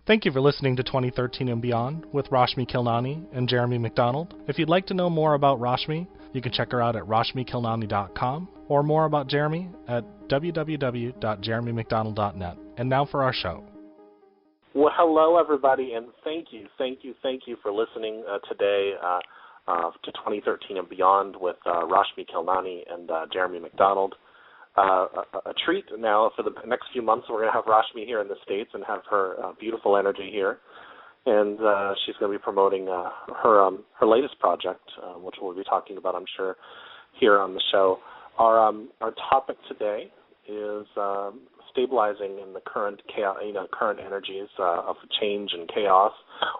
Thank you for listening to 2013 and Beyond with Rashmi Khilnani and Jeremy McDonald. If you'd like to know more about Rashmi, you can check her out at rashmikhilnani.com or more about Jeremy at www.jeremymcdonald.net. And now for our show. Well, hello, everybody, and thank you for listening today to 2013 and Beyond with Rashmi Khilnani and Jeremy McDonald. A treat now for the next few months. We're going to have Rashmi here in the States and have her beautiful energy here. And she's going to be promoting her latest project, which we'll be talking about, I'm sure, here on the show. Our topic today is stabilizing in the current chaos, current energies of change and chaos,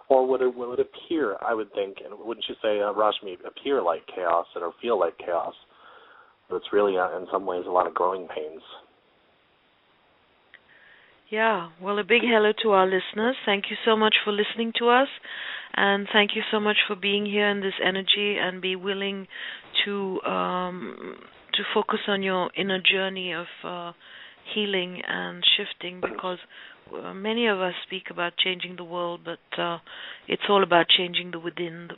or will it appear? I would think, and wouldn't you say, Rashmi, appear like chaos or feel like chaos? But it's really, in some ways, a lot of growing pains. Yeah, well, a big hello to our listeners. Thank you so much for listening to us, and thank you so much for being here in this energy and be willing to focus on your inner journey of healing and shifting, because many of us speak about changing the world, but it's all about changing the within.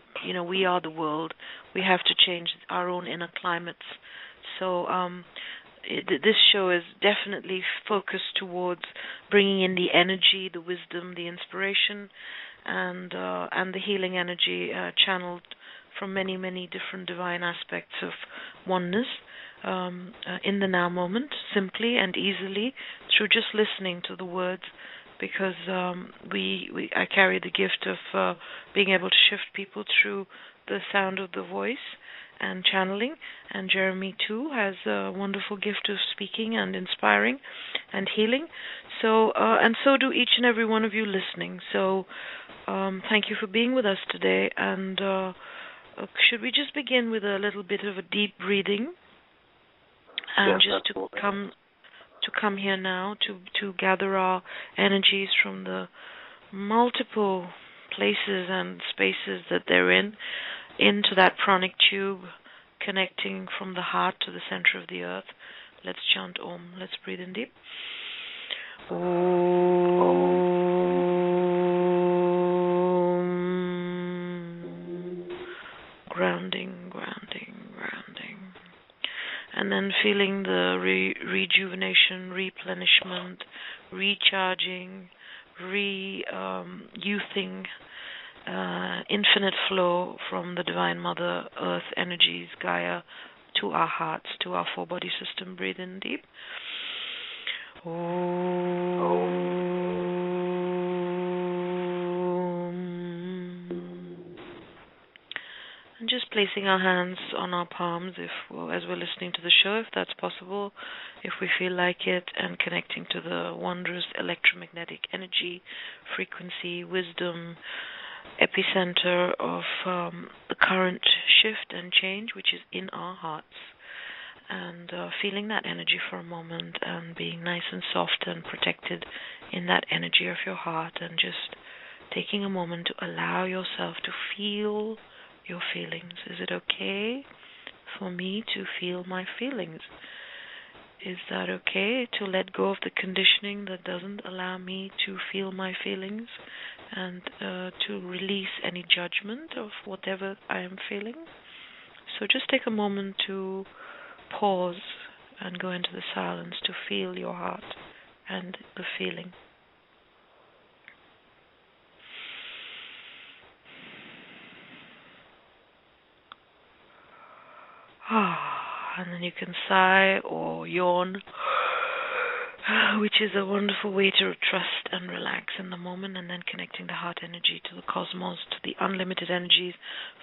We are the world. We have to change our own inner climates. So this show is definitely focused towards bringing in the energy, the wisdom, the inspiration, and the healing energy channeled from many, many different divine aspects of oneness in the now moment, simply and easily through just listening to the words, because I carry the gift of being able to shift people through the sound of the voice and channeling, and Jeremy too has a wonderful gift of speaking and inspiring and healing. So and so do each and every one of you listening. So thank you for being with us today. And should we just begin with a little bit of a deep breathing, and yes, just to come here now to gather our energies from the multiple places and spaces that they're in, into that pranic tube, connecting from the heart to the center of the earth. Let's chant Om. Let's breathe in deep. Om. Grounding. And then feeling the rejuvenation, replenishment, recharging, youthing, infinite flow from the Divine Mother Earth energies, Gaia, to our hearts, to our four body system. Breathe in deep. And just placing our hands on our palms as we're listening to the show, if that's possible, if we feel like it, and connecting to the wondrous electromagnetic energy, frequency, wisdom, epicenter of the current shift and change, which is in our hearts, and feeling that energy for a moment and being nice and soft and protected in that energy of your heart, and just taking a moment to allow yourself to feel your feelings. Is it okay for me to feel my feelings? Is that okay to let go of the conditioning that doesn't allow me to feel my feelings, and to release any judgment of whatever I am feeling? So just take a moment to pause and go into the silence to feel your heart and the feeling. And then you can sigh or yawn, which is a wonderful way to trust and relax in the moment, and then connecting the heart energy to the cosmos, to the unlimited energies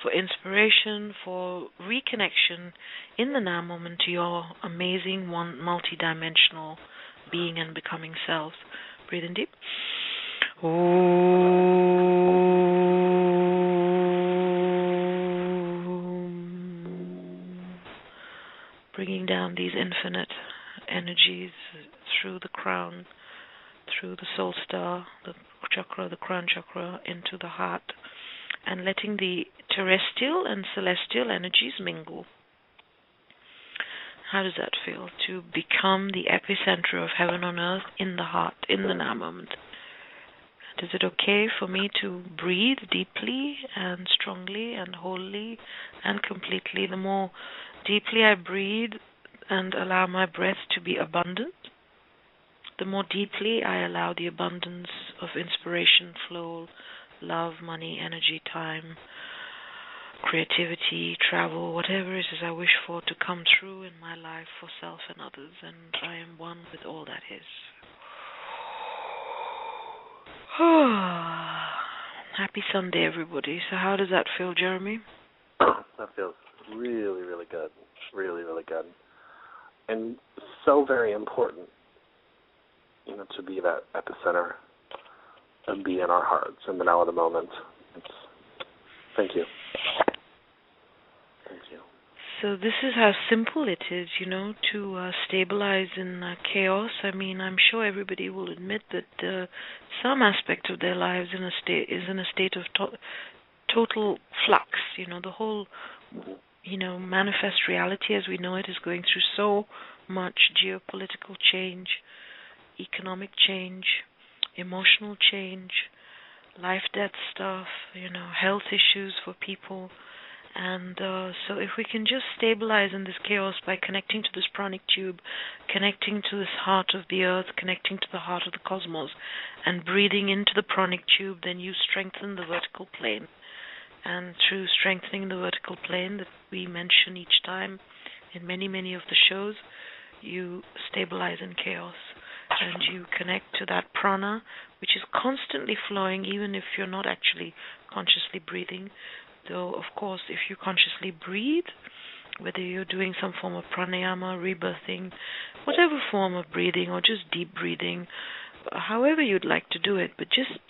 for inspiration, for reconnection in the now moment to your amazing multi-dimensional being and becoming selves. Breathe in deep. Bringing down these infinite energies through the crown, through the soul star, the chakra, the crown chakra, into the heart, and letting the terrestrial and celestial energies mingle. How does that feel? To become the epicenter of heaven on earth in the heart, in the now moment. Is it okay for me to breathe deeply and strongly and wholly and completely? The more deeply I breathe and allow my breath to be abundant, the more deeply I allow the abundance of inspiration, flow, love, money, energy, time, creativity, travel, whatever it is I wish for to come true in my life for self and others, and I am one with all that is. Happy Sunday, everybody. So how does that feel, Jeremy? That feels really, really good. Really, really good. And so very important, to be that at the center and be in our hearts in the now of the moment. Thank you. Thank you. So this is how simple it is, to stabilize in chaos. I mean, I'm sure everybody will admit that some aspect of their lives is in a state of total flux. The whole, manifest reality as we know it is going through so much geopolitical change, economic change, emotional change, life-death stuff, health issues for people. And so if we can just stabilize in this chaos by connecting to this pranic tube, connecting to this heart of the earth, connecting to the heart of the cosmos, and breathing into the pranic tube, then you strengthen the vertical plane. And through strengthening the vertical plane that we mention each time in many, many of the shows, you stabilize in chaos. And you connect to that prana, which is constantly flowing, even if you're not actually consciously breathing. Though, of course, if you consciously breathe, whether you're doing some form of pranayama, rebirthing, whatever form of breathing, or just deep breathing, however you'd like to do it, but just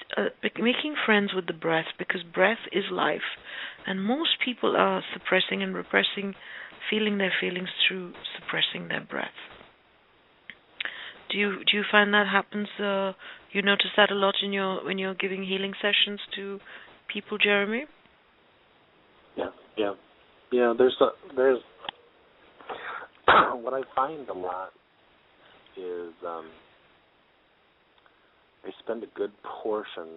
making friends with the breath, because breath is life. And most people are suppressing and repressing, feeling their feelings through suppressing their breath. Do you find that happens? You notice that a lot when you're giving healing sessions to people, Jeremy? Yeah. There's what I find a lot is I spend a good portion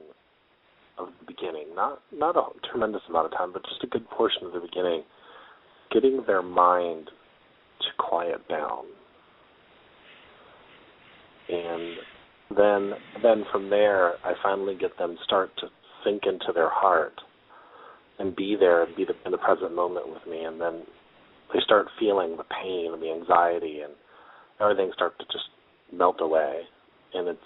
of the beginning, not a tremendous amount of time, but just a good portion of the beginning, getting their mind to quiet down. And then from there, I finally get them start to sink into their heart and be there and be in the present moment with me. And then they start feeling the pain and the anxiety, and everything starts to just melt away. And it's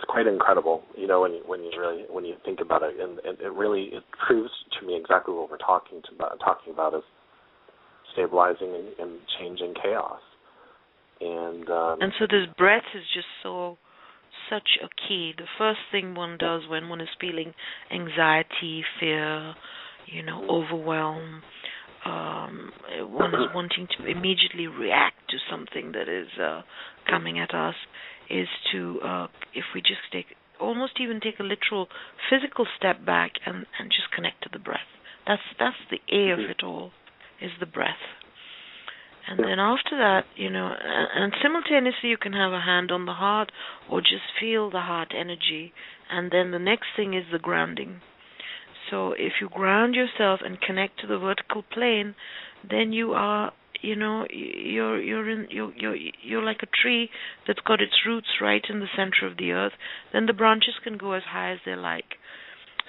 quite incredible, when you think about it. And it proves to me exactly what we're talking about is stabilizing and changing chaos. And so this breath is just such a key. The first thing one does when one is feeling anxiety, fear, overwhelm, one is wanting to immediately react to something that is coming at us, is to, if we just take a literal physical step back and just connect to the breath. That's the A of it all, is the breath. And then after that, and simultaneously you can have a hand on the heart or just feel the heart energy. And then the next thing is the grounding. So if you ground yourself and connect to the vertical plane, then you are, you're like a tree that's got its roots right in the center of the earth. Then the branches can go as high as they like.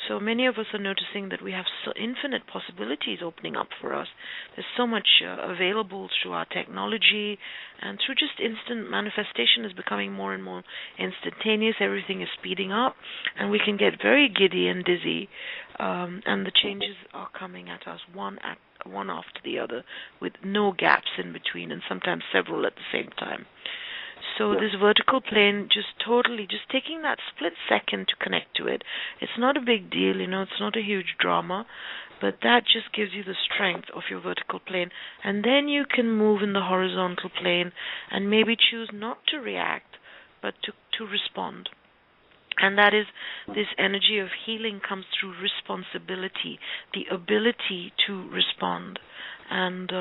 So many of us are noticing that we have so infinite possibilities opening up for us. There's so much available through our technology, and through just instant manifestation is becoming more and more instantaneous. Everything is speeding up, and we can get very giddy and dizzy, and the changes are coming at us one after the other with no gaps in between, and sometimes several at the same time. So this vertical plane, just taking that split second to connect to it, it's not a big deal, it's not a huge drama, but that just gives you the strength of your vertical plane. And then you can move in the horizontal plane and maybe choose not to react, but to respond. And that is, this energy of healing comes through responsibility, the ability to respond. And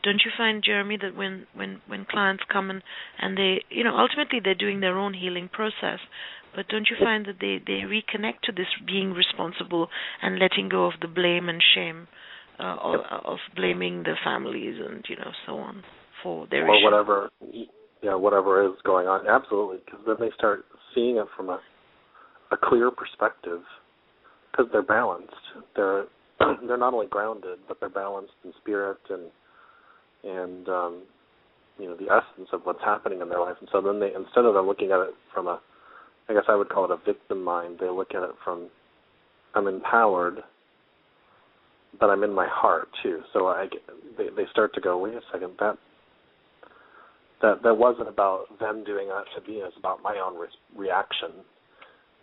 don't you find, Jeremy, that when clients come and they, ultimately they're doing their own healing process, but don't you find that they reconnect to this being responsible and letting go of the blame and shame of blaming their families and, so on for their or issues? whatever is going on? Absolutely, because then they start seeing it from a clear perspective, because they're balanced. They're not only grounded, but they're balanced in spirit and the essence of what's happening in their life. And so then they, instead of them looking at it from I guess I would call it a victim mind, they look at it from, I'm empowered, but I'm in my heart too. So they start to go, wait a second, that wasn't about them doing that to me, it's about my own reaction.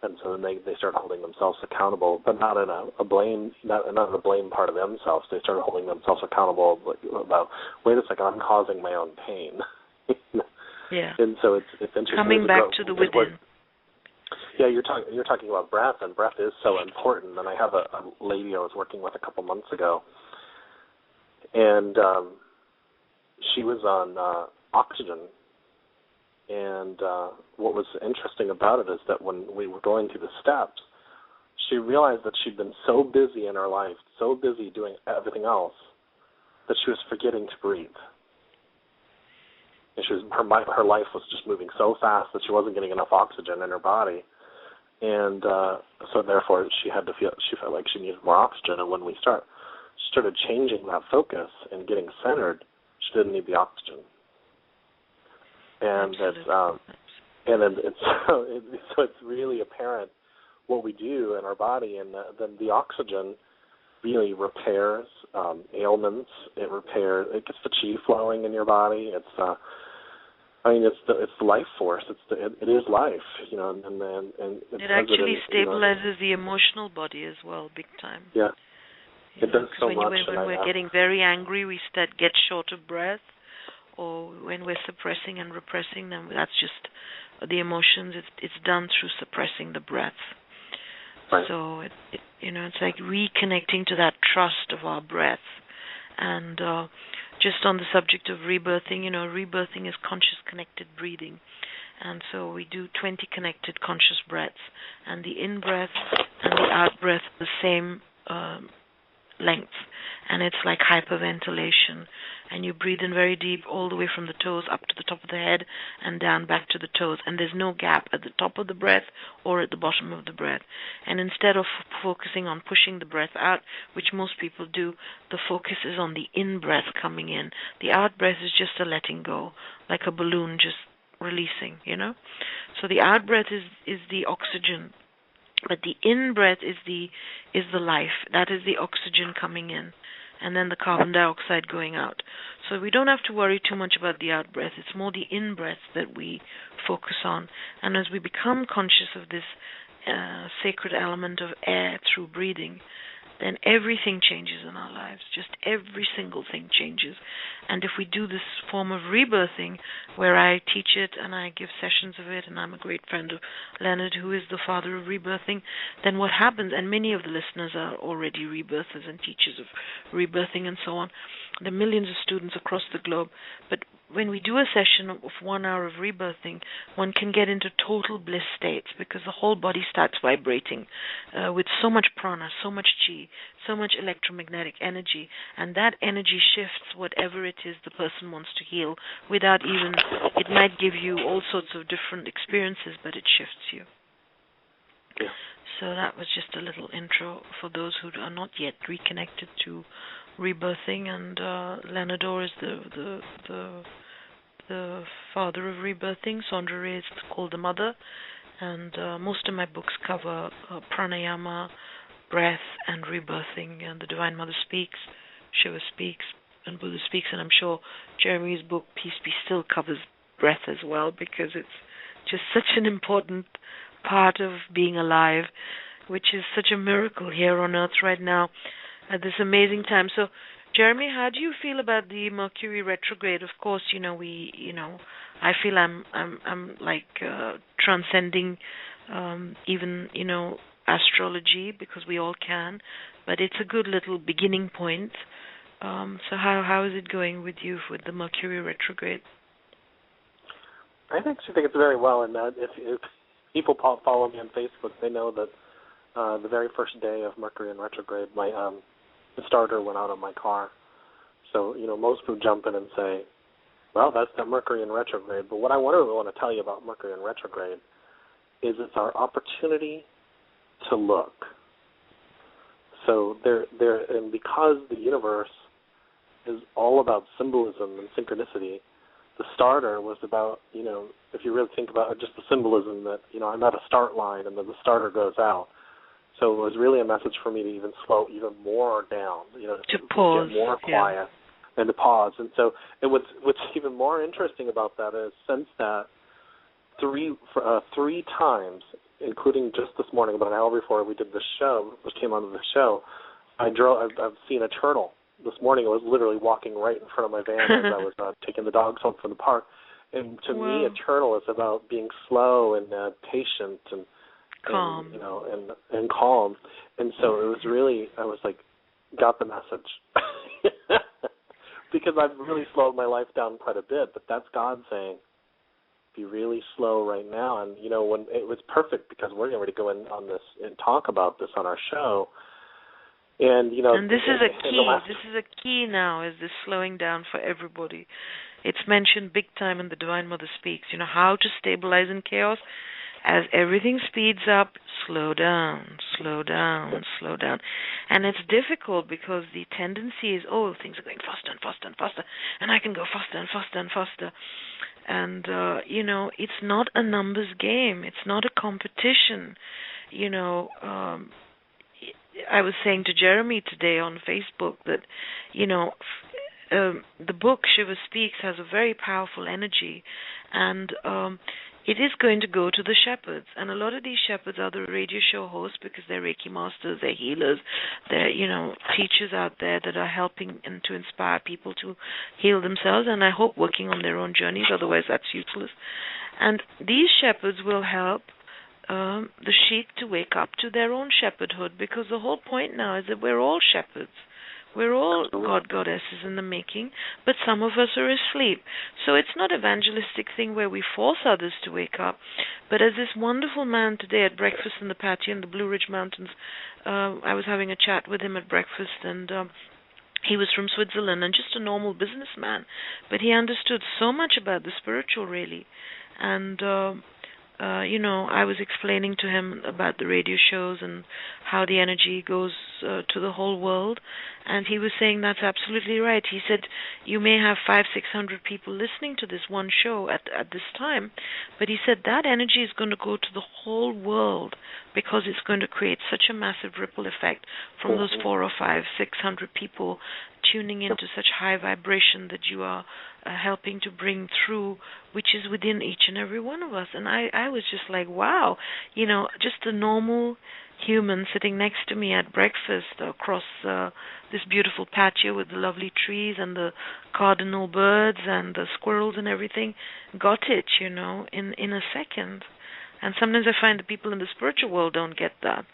And so then they start holding themselves accountable, but not in a blame, not in the blame part of themselves. They start holding themselves accountable about, wait a second, I'm causing my own pain. Yeah. And so it's interesting. Coming back to the within. Yeah, you're talking about breath, and breath is so important. And I have a lady I was working with a couple months ago, and she was on oxygen. And what was interesting about it is that when we were going through the steps, she realized that she'd been so busy in her life, so busy doing everything else, that she was forgetting to breathe. And her life was just moving so fast that she wasn't getting enough oxygen in her body. And so therefore she felt like she needed more oxygen. And when we started changing that focus and getting centered, she didn't need the oxygen. And it's really apparent what we do in our body, and then the oxygen really repairs ailments. It gets the chi flowing in your body. It's it's the life force. It is life, and it actually stabilizes the emotional body as well, big time. Yeah, it does so much. When we're getting very angry, we get short of breath. Or when we're suppressing and repressing them, that's just the emotions. It's done through suppressing the breath. Right. So it's like reconnecting to that trust of our breath. And just on the subject of rebirthing, rebirthing is conscious connected breathing. And so we do 20 connected conscious breaths, and the in breath and the out breath are the same length, and it's like hyperventilation. And you breathe in very deep all the way from the toes up to the top of the head and down back to the toes, and there's no gap at the top of the breath or at the bottom of the breath. And instead of focusing on pushing the breath out, which most people do, the focus is on the in-breath coming in. The out-breath is just a letting go, like a balloon just releasing, So the out-breath is the oxygen, but the in-breath is the life. That is the oxygen coming in, and then the carbon dioxide going out. So we don't have to worry too much about the out-breath. It's more the in-breath that we focus on. And as we become conscious of this sacred element of air through breathing, then everything changes in our lives. Just every single thing changes. And if we do this form of rebirthing, where I teach it and I give sessions of it, and I'm a great friend of Leonard, who is the father of rebirthing, then what happens, and many of the listeners are already rebirthers and teachers of rebirthing and so on. There are millions of students across the globe. But when we do a session of 1 hour of rebirthing, one can get into total bliss states, because the whole body starts vibrating with so much prana, so much chi, so much electromagnetic energy, and that energy shifts whatever it is the person wants to heal without even, it might give you all sorts of different experiences, but it shifts you. Yeah. So that was just a little intro for those who are not yet reconnected to rebirthing, and Lenador is the father of rebirthing. Sandra Ray is called the mother, and most of my books cover pranayama, breath, and rebirthing. And the Divine Mother speaks, Shiva speaks, and Buddha speaks, and I'm sure Jeremy's book, Peace Be Still, covers breath as well, because it's just such an important part of being alive, which is such a miracle here on Earth right now at this amazing time. So, Jeremy, how do you feel about the Mercury retrograde? Of course, I feel I'm like transcending even astrology, because we all can, but it's a good little beginning point So how is it going with you with the Mercury retrograde? I actually think it's very well, and that if people follow me on Facebook, they know that the very first day of Mercury in retrograde, the starter went out on my car. So, most people jump in and say, well, that's the Mercury in retrograde. But what I really want to tell you about Mercury in retrograde is it's our opportunity to look. So and because the universe is all about symbolism and synchronicity, the starter was about, if you really think about it, just the symbolism that, I'm at a start line and then the starter goes out. So it was really a message for me to even slow even more down, to pause, get more quiet, and to pause. And so, what's even more interesting about that is since that three times, including just this morning, about an hour before we did the show, which came onto the show, I've seen a turtle. This morning I was literally walking right in front of my van as I was taking the dogs home from the park. And to me, a turtle is about being slow and patient and calm, and calm. And so it was really, I was like, got the message. Because I've really slowed my life down quite a bit, but that's God saying, be really slow right now. And, when it was perfect because we're going to go in on this and talk about this on our show. And, and this is a key. This is a key now, is this slowing down for everybody. It's mentioned big time in the Divine Mother Speaks, how to stabilize in chaos. As everything speeds up, slow down, slow down, slow down. And it's difficult because the tendency is, things are going faster and faster and faster, and I can go faster and faster and faster. And, it's not a numbers game. It's not a competition. I was saying to Jeremy today on Facebook that, the book Shiva Speaks has a very powerful energy, and it is going to go to the shepherds. And a lot of these shepherds are the radio show hosts because they're Reiki masters, they're healers, they're, teachers out there that are helping and to inspire people to heal themselves, and I hope working on their own journeys, otherwise that's useless. And these shepherds will help the sheep to wake up to their own shepherdhood, because the whole point now is that we're all shepherds. We're all goddesses in the making, but some of us are asleep. So it's not an evangelistic thing where we force others to wake up. But as this wonderful man today at breakfast in the patio in the Blue Ridge Mountains, I was having a chat with him at breakfast, and he was from Switzerland and just a normal businessman, but he understood so much about the spiritual, really. And I was explaining to him about the radio shows and how the energy goes to the whole world, and he was saying that's absolutely right. He said you may have 500-600 people listening to this one show at this time, but he said that energy is going to go to the whole world because it's going to create such a massive ripple effect from those 400 or 500, 600 people tuning into such high vibration that you are helping to bring through, which is within each and every one of us. And I was just like, wow, just a normal human sitting next to me at breakfast across this beautiful patio with the lovely trees and the cardinal birds and the squirrels and everything, got it, in a second. And sometimes I find that people in the spiritual world don't get that.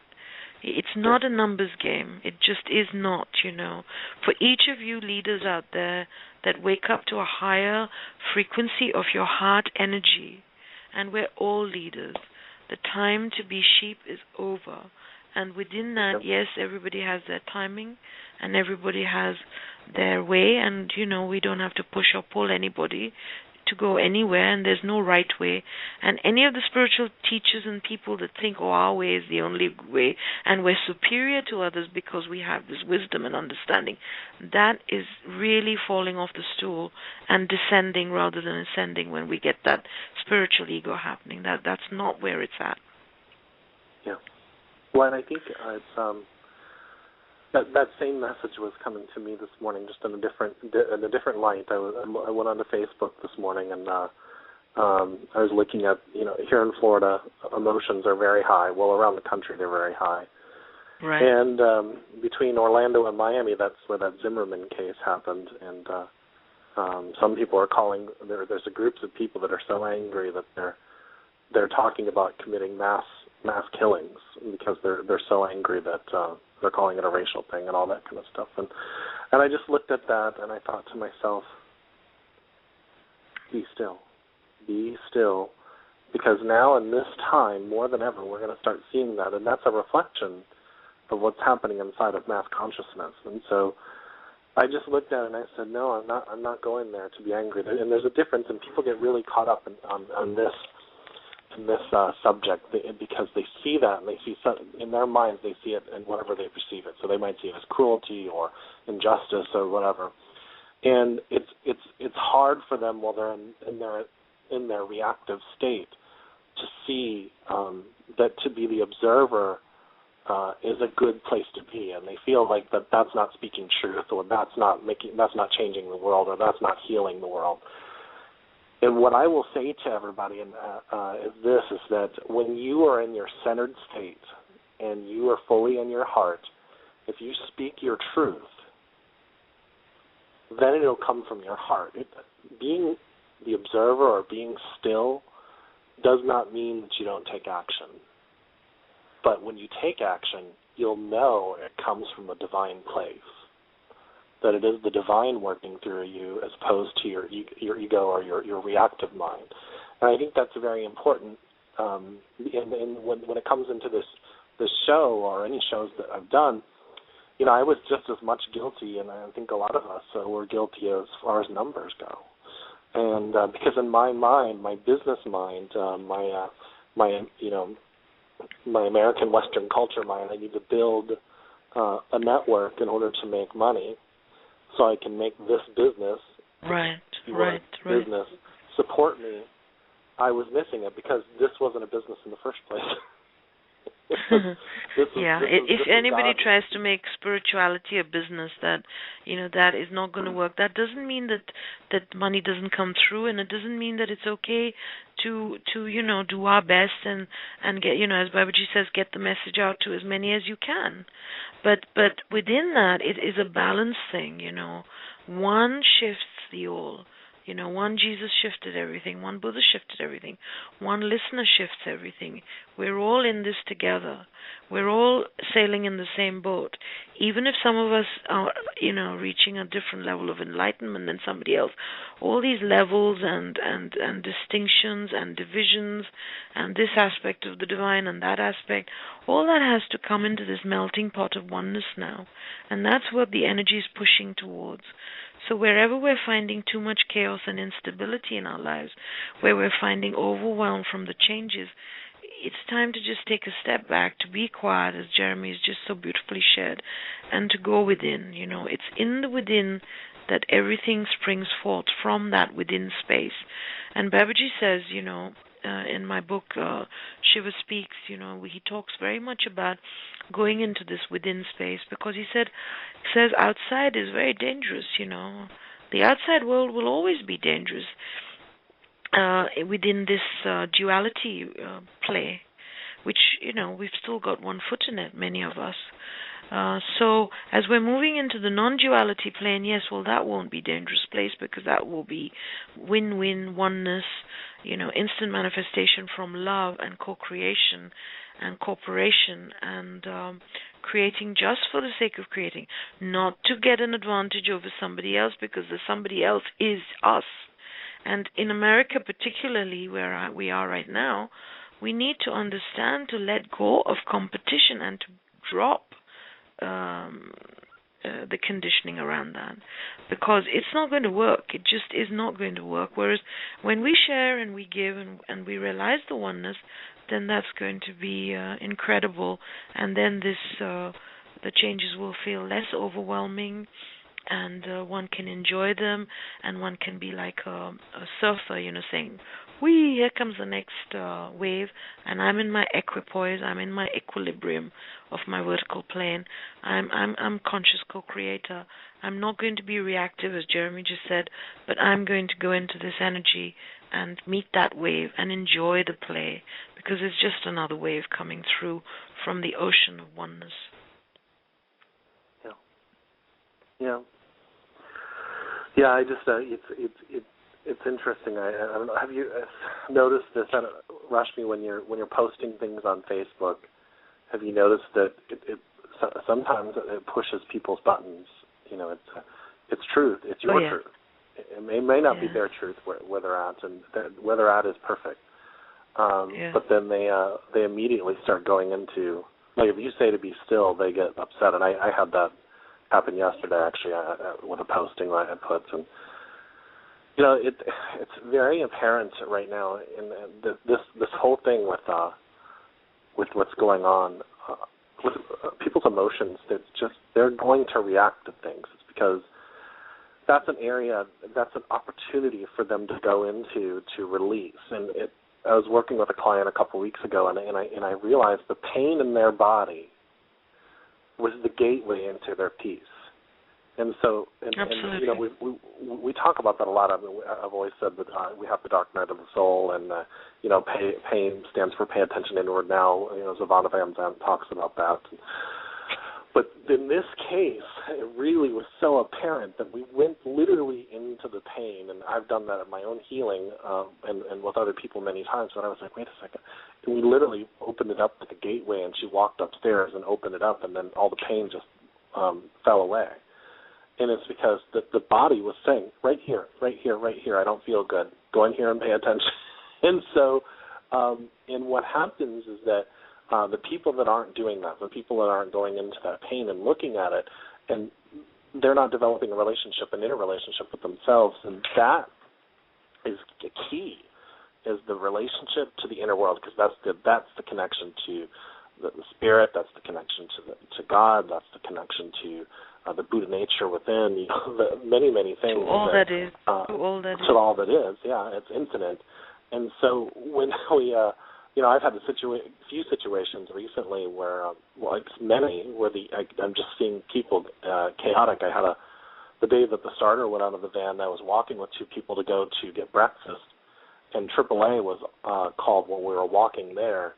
It's not a numbers game. It just is not, For each of you leaders out there that wake up to a higher frequency of your heart energy, and we're all leaders, the time to be sheep is over. And within that, yes, everybody has their timing and everybody has their way, and, we don't have to push or pull anybody to go anywhere, and there's no right way. And any of the spiritual teachers and people that think, our way is the only way and we're superior to others because we have this wisdom and understanding, that is really falling off the stool and descending rather than ascending when we get that spiritual ego happening. That's not where it's at. Yeah. Well, and I think it's that same message was coming to me this morning, just in a different light. I went onto Facebook this morning, and I was looking at, here in Florida, emotions are very high. Well, around the country, they're very high. Right. And between Orlando and Miami, that's where that Zimmerman case happened. And some people are calling. There's a groups of people that are so angry that they're talking about committing mass killings because they're so angry that they're calling it a racial thing and all that kind of stuff. And And I just looked at that and I thought to myself, be still. Be still. Because now in this time, more than ever, we're going to start seeing that. And that's a reflection of what's happening inside of mass consciousness. And so I just looked at it and I said, no, I'm not going there to be angry. And there's a difference, and people get really caught up on this subject because they see that and they see in their minds they see it in whatever they perceive it. So they might see it as cruelty or injustice or whatever. And it's hard for them while they're in their reactive state to see that to be the observer is a good place to be, and they feel like that's not speaking truth, or that's not changing the world, or that's not healing the world. And what I will say to everybody is that when you are in your centered state and you are fully in your heart, if you speak your truth, then it'll come from your heart. Being the observer or being still does not mean that you don't take action. But when you take action, you'll know it comes from a divine place, that it is the divine working through you as opposed to your ego or your reactive mind. And I think that's very important. And when it comes into this show or any shows that I've done, I was just as much guilty, and I think a lot of us were guilty as far as numbers go. And because in my mind, my business mind, my American Western culture mind, I need to build a network in order to make money, so I can make this business, business support me. I was missing it because this wasn't a business in the first place. If anybody tries to make spirituality a business, that that is not going to work. That doesn't mean that money doesn't come through, and it doesn't mean that it's okay to do our best and get, as Babaji says, get the message out to as many as you can. But within that, it is a balance thing. One shifts the all. One Jesus shifted everything, one Buddha shifted everything, one listener shifts everything. We're all in this together. We're all sailing in the same boat. Even if some of us are, reaching a different level of enlightenment than somebody else, all these levels and distinctions and divisions and this aspect of the divine and that aspect, all that has to come into this melting pot of oneness now. And that's what the energy is pushing towards. So wherever we're finding too much chaos and instability in our lives, where we're finding overwhelm from the changes, it's time to just take a step back, to be quiet, as Jeremy has just so beautifully shared, and to go within. It's in the within that everything springs forth, from that within space. And Babaji says, in my book, Shiva Speaks, he talks very much about going into this within space, because he says outside is very dangerous, The outside world will always be dangerous within this duality play, which, we've still got one foot in it, many of us. So as we're moving into the non-duality plane, yes, well, that won't be a dangerous place, because that will be win-win, oneness, instant manifestation from love and co-creation and cooperation and creating just for the sake of creating, not to get an advantage over somebody else, because the somebody else is us. And in America particularly, where we are right now, we need to understand to let go of competition and to drop the conditioning around that, because it's not going to work. It just is not going to work. Whereas when we share and we give and we realize the oneness, then that's going to be incredible. And then the changes will feel less overwhelming, and one can enjoy them, and one can be like a surfer, saying, "Whee, here comes the next wave," and I'm in my equipoise, I'm in my equilibrium of my vertical plane. I'm conscious co-creator. I'm not going to be reactive, as Jeremy just said, but I'm going to go into this energy and meet that wave and enjoy the play, because it's just another wave coming through from the ocean of oneness. Yeah. I just it's interesting. I don't know. Have you noticed this, Rashmi, when you're posting things on Facebook? Have you noticed that it sometimes it pushes people's buttons? it's truth. It's your truth. It may not be their truth where they're at, and where they're at is perfect. But then they immediately start going into, like, if you say to be still, they get upset. And I had that happen yesterday, actually, with a posting I had put. And it's very apparent right now in this whole thing with what's going on with people's emotions. It's just they're going to react to things. It's because that's an area, that's an opportunity for them to go into to release. And I was working with a client a couple of weeks ago, and I realized the pain in their body was the gateway into their peace. And so, and we talk about that a lot. I've always said that we have the dark night of the soul, and pain stands for pay attention inward now. Zavana Van Zandt talks about that. But in this case, it really was so apparent that we went literally into the pain, and I've done that in my own healing and with other people many times. But I was like, wait a second. And we literally opened it up to the gateway, and she walked upstairs and opened it up, and then all the pain just fell away. And it's because the body was saying, right here, right here, right here, I don't feel good. Go in here and pay attention. And so, and what happens is that the people that aren't doing that, the people that aren't going into that pain and looking at it, and they're not developing a relationship, an inner relationship with themselves, and that is the key, is the relationship to the inner world, because that's the connection to the spirit, that's the connection to God, that's the connection to the Buddha nature within, many, many things. To all that is. To all that is, yeah, it's infinite. And so when we... I've had few situations recently where, many, where I'm just seeing people chaotic. I had the day that the starter went out of the van, I was walking with two people to go to get breakfast, and AAA was called when we were walking there,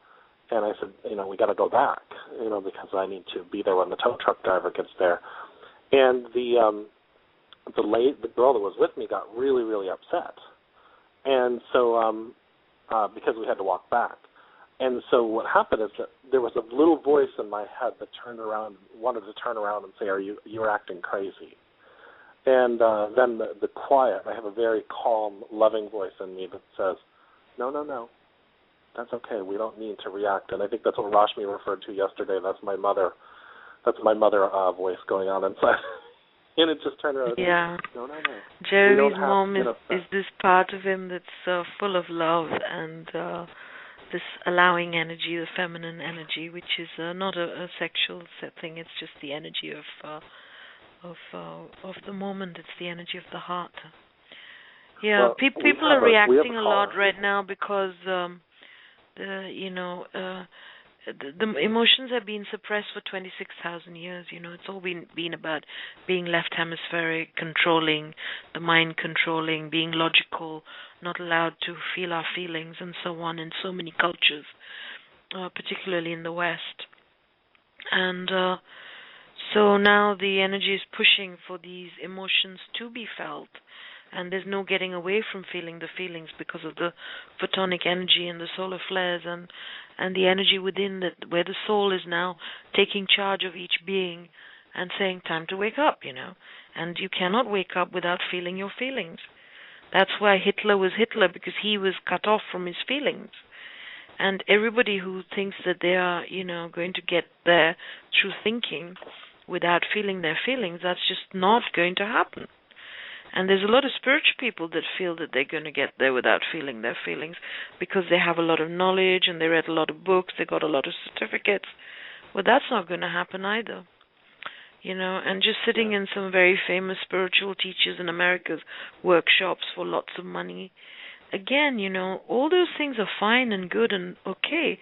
and I said, we got to go back, because I need to be there when the tow truck driver gets there. And the girl that was with me got really, really upset, and so because we had to walk back. And so what happened is that there was a little voice in my head that wanted to turn around and say, you're acting crazy. And then the quiet, I have a very calm, loving voice in me that says, no, that's okay. We don't need to react. And I think that's what Rashmi referred to yesterday. That's my mother voice going on inside. And it just turned around. Yeah. No. Jerry's mom is this part of him that's full of love and this allowing energy, the feminine energy, which is not a sexual thing. It's just the energy of the moment. It's the energy of the heart. Yeah, well, people are reacting a lot right now because the emotions have been suppressed for 26,000 years. It's all been about being left hemispheric, controlling, the mind controlling, being logical, not allowed to feel our feelings, and so on in so many cultures, particularly in the West. And so now the energy is pushing for these emotions to be felt, and there's no getting away from feeling the feelings because of the photonic energy and the solar flares and the energy within that, where the soul is now taking charge of each being and saying, time to wake up, And you cannot wake up without feeling your feelings. That's why Hitler was Hitler, because he was cut off from his feelings. And everybody who thinks that they are, going to get there through thinking without feeling their feelings, that's just not going to happen. And there's a lot of spiritual people that feel that they're going to get there without feeling their feelings because they have a lot of knowledge and they read a lot of books, they got a lot of certificates. Well, that's not going to happen either. And just sitting in some very famous spiritual teachers in America's workshops for lots of money. Again, all those things are fine and good and okay.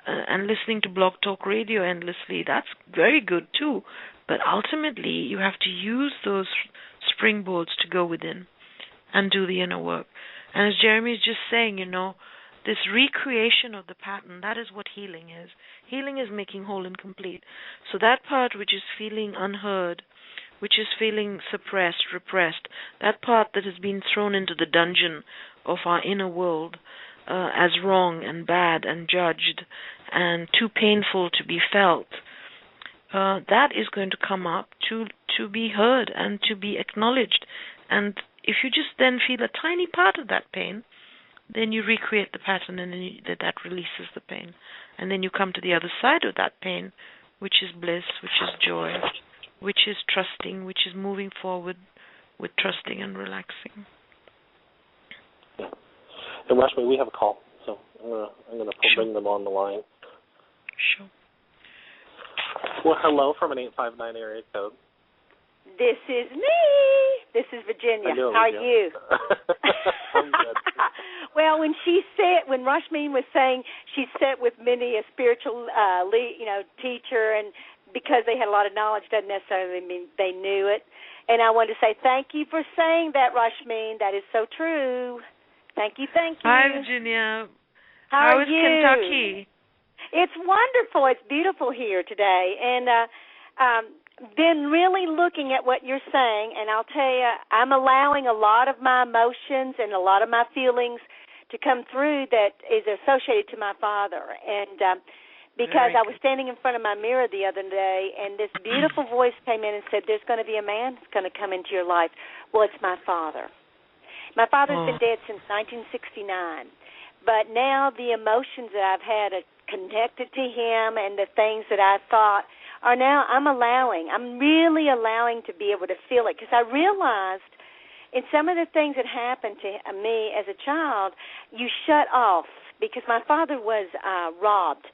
And listening to Blog Talk Radio endlessly, that's very good too. But ultimately, you have to use those springboards to go within and do the inner work. And as Jeremy is just saying, this recreation of the pattern, that is what healing is. Healing is making whole and complete. So that part which is feeling unheard, which is feeling suppressed, repressed, that part that has been thrown into the dungeon of our inner world as wrong and bad and judged and too painful to be felt, that is going to come up to to be heard and to be acknowledged. And if you just then feel a tiny part of that pain, then you recreate the pattern, and then that releases the pain. And then you come to the other side of that pain, which is bliss, which is joy, which is trusting, which is moving forward with trusting and relaxing. Yeah. And Rashmi, we have a call, so I'm gonna bring them on the line. Sure. Well, hello from an 859 area code. This is me. This is Virginia. Hello, how are you? I'm good. Well, when Rashmi was saying she sat with many a spiritual, teacher, and because they had a lot of knowledge doesn't necessarily mean they knew it. And I wanted to say thank you for saying that, Rashmi. That is so true. Thank you. Hi, Virginia. How is you? Kentucky? It's wonderful. It's beautiful here today. And been really looking at what you're saying, and I'll tell you, I'm allowing a lot of my emotions and a lot of my feelings to come through that is associated to my father. And because I was standing in front of my mirror the other day, and this beautiful voice came in and said, there's going to be a man that's going to come into your life. Well, it's my father. My father's been dead since 1969. But now the emotions that I've had are connected to him, and the things that I thought are now I'm really allowing to be able to feel it, because I realized in some of the things that happened to me as a child, you shut off, because my father was robbed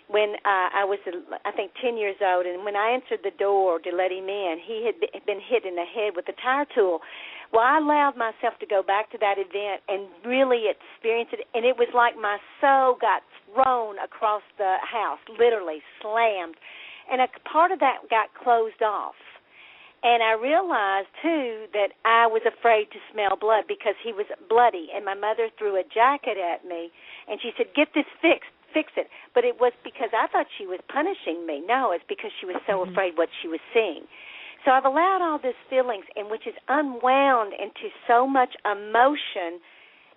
when I was, I think, 10 years old, and when I answered the door to let him in, he had been hit in the head with a tire tool. Well, I allowed myself to go back to that event and really experience it, and it was like my soul got thrown across the house, literally slammed, and a part of that got closed off. And I realized, too, that I was afraid to smell blood because he was bloody, and my mother threw a jacket at me, and she said, get this fixed, fix it. But it was because I thought she was punishing me. No, it's because she was so afraid what she was seeing. So I've allowed all these feelings, and which is unwound into so much emotion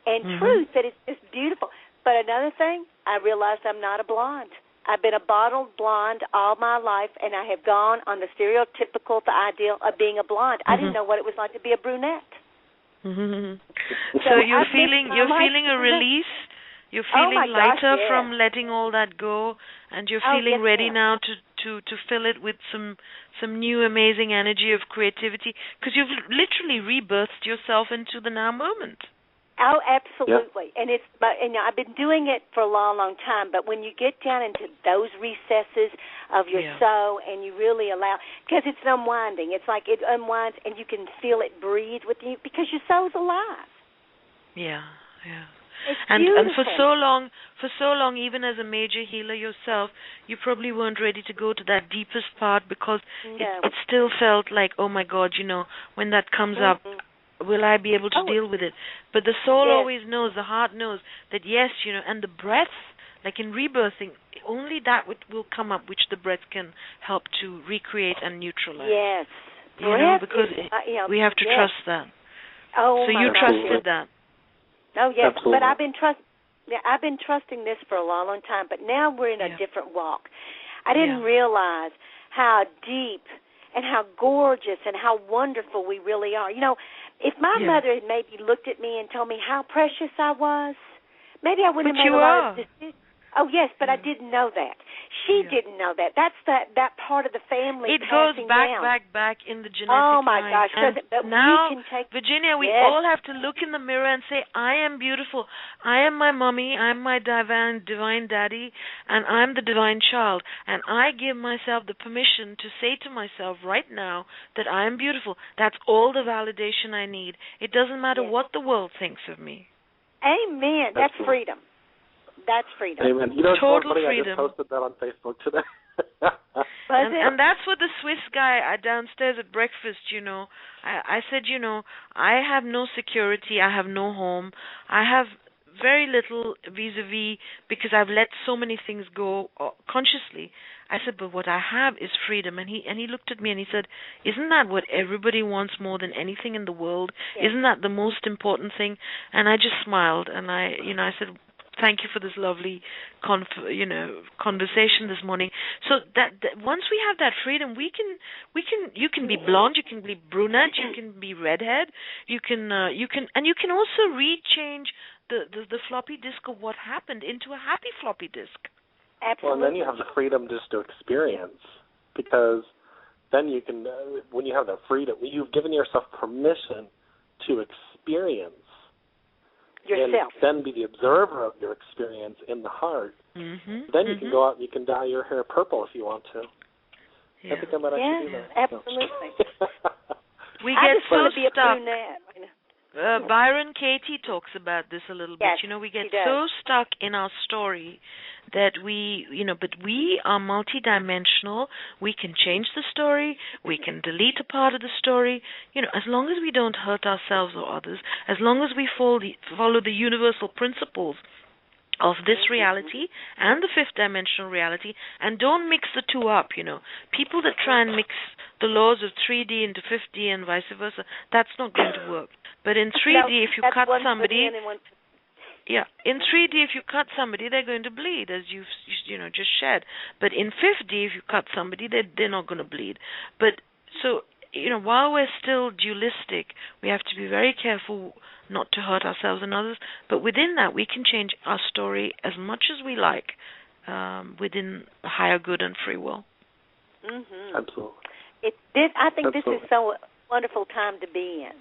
and truth that it's just beautiful. But another thing, I realized I'm not a blonde. I've been a bottled blonde all my life, and I have gone on the stereotypical, the ideal of being a blonde. I didn't know what it was like to be a brunette. So you're feeling a release. You're feeling lighter from letting all that go, and you're feeling ready now to fill it with some new amazing energy of creativity, because you've literally rebirthed yourself into the now moment. Oh, absolutely. Yep. And I've been doing it for a long, long time, but when you get down into those recesses of your soul and you really allow, because it's unwinding, it's like it unwinds and you can feel it breathe with you because your soul's alive. Yeah. It's and for so long, even as a major healer yourself, you probably weren't ready to go to that deepest part because it still felt like, oh my God, when that comes up, will I be able to deal with it? But the soul always knows, the heart knows that yes, and the breath, like in rebirthing, only that will come up which the breath can help to recreate and neutralize. Yes. Because we have to trust that. Oh, so you trusted that. Oh, yes. Absolutely. But I've been trusting this for a long, long time, but now we're in a different walk. I didn't realize how deep and how gorgeous and how wonderful we really are. If my mother had maybe looked at me and told me how precious I was, maybe I wouldn't have made a lot of decisions. Oh, yes, but I didn't know that. She didn't know that. That's that part of the family. It goes back in the genetic line. Oh, my gosh. And now, we can take, Virginia, we all have to look in the mirror and say, I am beautiful. I am my mommy. I'm my divine daddy, and I'm the divine child. And I give myself the permission to say to myself right now that I am beautiful. That's all the validation I need. It doesn't matter what the world thinks of me. Amen. That's freedom. That's freedom. Amen. Total funny? freedom. I just posted that on Facebook today. and that's what the Swiss guy downstairs at breakfast, I said, I have no security. I have no home. I have very little vis-a-vis because I've let so many things go consciously. I said, but what I have is freedom. And he looked at me and he said, isn't that what everybody wants more than anything in the world? Yes. Isn't that the most important thing? And I just smiled and I said, thank you for this lovely conversation this morning. So that once we have that freedom, you can be blonde, you can be brunette, you can be redhead, you can also rechange the floppy disk of what happened into a happy floppy disk. Absolutely. Well, and then you have the freedom just to experience, because then you can, when you have that freedom, you've given yourself permission to experience yourself. And then be the observer of your experience in the heart. Mm-hmm. Then you can go out and you can dye your hair purple if you want to. Yeah. I think I might actually do that. Absolutely. We I get just so want to be a stuck. brunette. Byron Katie talks about this a little bit. Yes, We get she does. so stuck in our story that but we are multidimensional. We can change the story. We can delete a part of the story. As long as we don't hurt ourselves or others, as long as we follow the universal principles of this reality and the fifth dimensional reality, and don't mix the two up. People that try and mix the laws of 3D into 5D and vice versa, that's not going to work. But in 3D, if you cut somebody, in 3D, if you cut somebody, they're going to bleed, as you've just shared. But in 5D, if you cut somebody, they're not going to bleed. But so while we're still dualistic, we have to be very careful not to hurt ourselves and others. But within that, we can change our story as much as we like within higher good and free will. Mm-hmm. Absolutely. I think this is so wonderful time to be in.